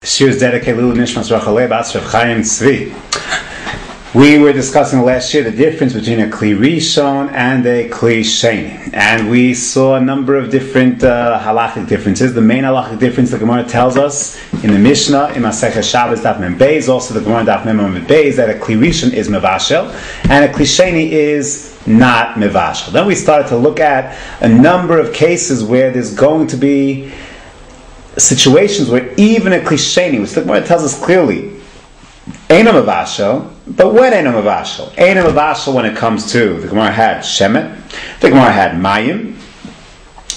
Shir is dedicated to Nishmas Rachalei Bas Rav Chaim Tzvi. We were discussing last year the difference between a Kli Rishon and a Kli Sheni. And we saw a number of different halachic differences. The main halachic difference the Gemara tells us in the Mishnah, in Masechah Shabbos Daf Mem Beis, also the Gemara Daf Mem Beis, that a Kli Rishon is Mevashel and a Kli Sheni is not Mevashel. Then we started to look at a number of cases where there's going to be situations where even a Kli Sheni, which the Gemara tells us clearly, Eino Mevashel, but when Eino Mevashel? Eino Mevashel when it comes to, the Gemara had Shemet, the Gemara had Mayim,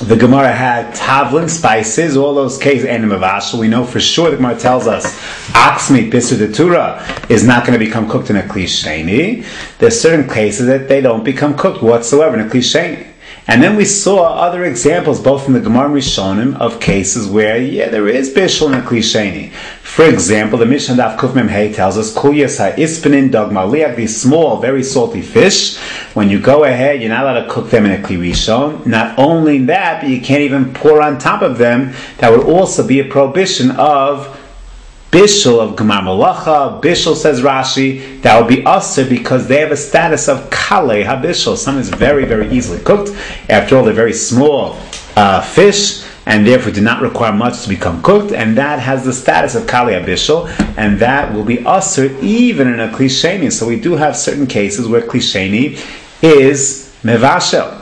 the Gemara had Tavlin, spices, all those cases, Eino Mevashel. We know for sure, the Gemara tells us, ox meat, Bisur Detura, is not going to become cooked in a Kli Sheni. There's certain cases that they don't become cooked whatsoever in a Kli Sheni. And then we saw other examples, both in the Gemara Rishonim, of cases where, there is bishul in a Kli Sheni. For example, the Mishnah Daf Kuf Mem Hey tells us, Kuyas ha'ispenin dog maliach, these small, very salty fish, when you go ahead, you're not allowed to cook them in a Kli Rishon. Not only that, but you can't even pour on top of them. That would also be a prohibition of bishul, of Gemar Malacha. Bishul, says Rashi, that would be usher because they have a status of kale habishul. Something is very, very easily cooked. After all, they're very small fish, and therefore do not require much to become cooked, and that has the status of kale habishul, and that will be usher even in a Kli Sheni. So we do have certain cases where Kli Sheni is mevashel.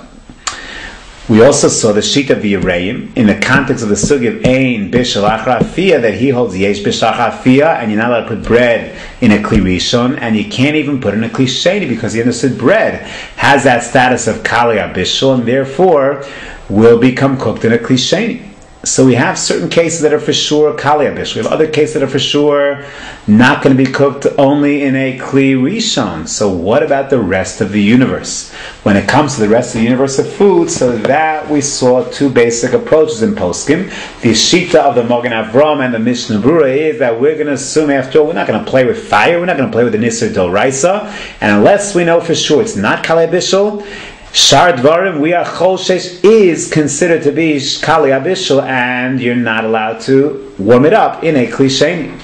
We also saw the sheet of the Yereim in the context of the sugi of Ein Bishul Achar Afiyah, that he holds Yesh Bishul Achar Afiyah, and you're not allowed to put bread in a Kli Rishon, and you can't even put in a Kli Sheni because he understood bread has that status of Kali Bishul, and therefore will become cooked in a Kli Sheni. So we have certain cases that are for sure Kali Bishul. We have other cases that are for sure not going to be cooked only in a Kli Rishon. So what about the rest of the universe? When it comes to the rest of the universe of food, so that we saw two basic approaches in Poskim. The Shita of the Mogen Avram and the Mishnah Brura is that we're going to assume, after all, we're not going to play with fire, we're not going to play with the Nisr Doraisa, and unless we know for sure it's not Kali Bishul, Shar Dvarim, we are Cholshesh, is considered to be Kali Abishul, and you're not allowed to warm it up in a Kli Sheni.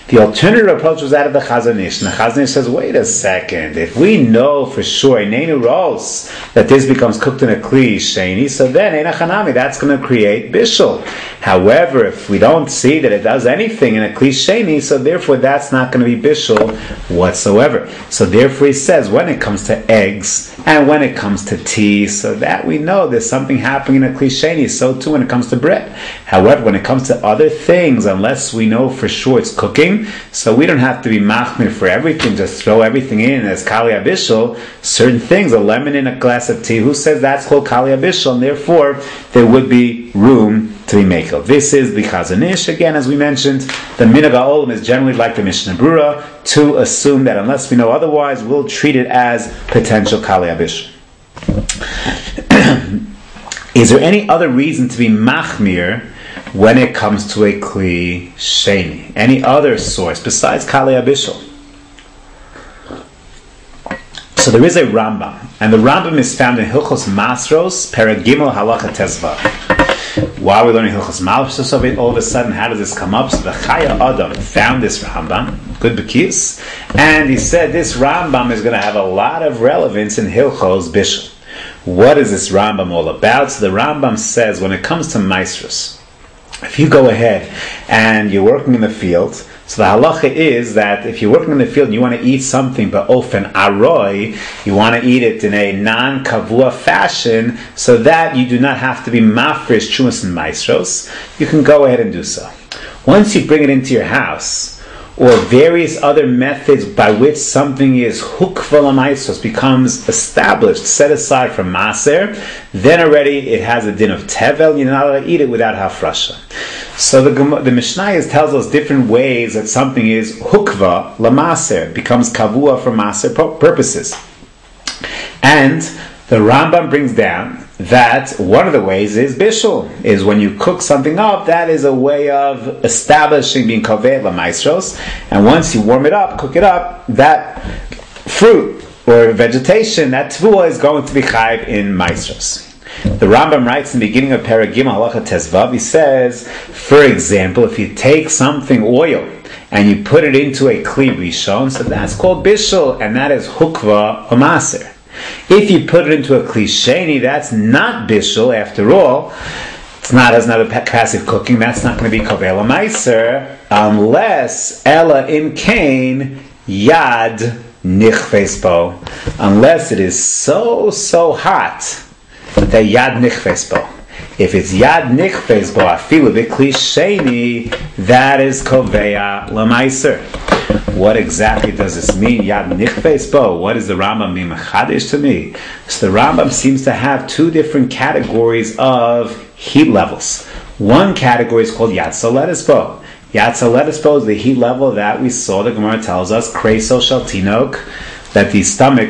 The alternative approach was that of the Chazon Ish. And the Chazon Ish says, wait a second, if we know for sure, Nenu Ros, that this becomes cooked in a Kli Sheni, so then Eina Chanami, that's going to create Bishul. However, if we don't see that it does anything in a Kli Sheni, so therefore that's not going to be Bishul whatsoever. So therefore he says, when it comes to eggs, and when it comes to tea, so that we know there's something happening in a Kli Sheni, so too when it comes to bread. However, when it comes to other things, unless we know for sure it's cooking, so we don't have to be machmir for everything, just throw everything in as Kali Abishul. Certain things, a lemon in a glass of tea, who says that's called Kali Abishul, and therefore there would be room to be makel. This is the Chazon Ish. Again, as we mentioned, the Minhag HaOlam is generally like the Mishnah Brura, to assume that unless we know otherwise, we'll treat it as potential Kali Abishul. Is there any other reason to be machmir when it comes to a Kli Sheni? Any other source besides Kali Abishul? So there is a Rambam, and the Rambam is found in Hilchos Masros, Perek Gimel Halacha Tezvav. Why are we learning Hilchos Masros of it? All of a sudden, how does this come up? So the Chaya Adam found this Rambam, good Bekis, and he said this Rambam is going to have a lot of relevance in Hilchos Bishul. What is this Rambam all about? So the Rambam says, when it comes to Maasros, if you go ahead and you're working in the field, so the halacha is that if you're working in the field and you want to eat something but ofen aroi, you want to eat it in a non-kavua fashion, so that you do not have to be mafresh chumas and maestros, you can go ahead and do so. Once you bring it into your house, or various other methods by which something is hukva l'maestros, becomes established, set aside from maser, then already it has a din of tevel, you're not allowed to eat it without hafrasha. So the Mishnah tells us different ways that something is hukva l'maser, becomes kavua for maser purposes. And the Rambam brings down that one of the ways is bishul, is when you cook something up, that is a way of establishing being kaveh l'maestros, and once you warm it up, cook it up, that fruit or vegetation, that tvua is going to be chayv in maestros. The Rambam writes in the beginning of Paragim Halacha Tezvav, he says, for example, if you take something oil and you put it into a Kli Rishon, so that's called Bishul, and that is Hukva or Maser. If you put it into a Kli Sheni, that's not Bishul after all. Has not a passive cooking, that's not going to be Kovel or Meiser, unless Ella in Kain Yad Nichves Bo, unless it is so hot that Yad Nichves Bo. If it's Yad Nichves Bo, afilu b'Kli Sheni, that is Koveya L'Maiser. What exactly does this mean? Yad Nichves Bo. What does the Rambam mean? Mechadish to me. So the Rambam seems to have two different categories of heat levels. One category is called Yad Soletis Bo. Yad Soletis Bo is the heat level that we saw. The Gemara tells us Kreso Shel Tinok, that the stomach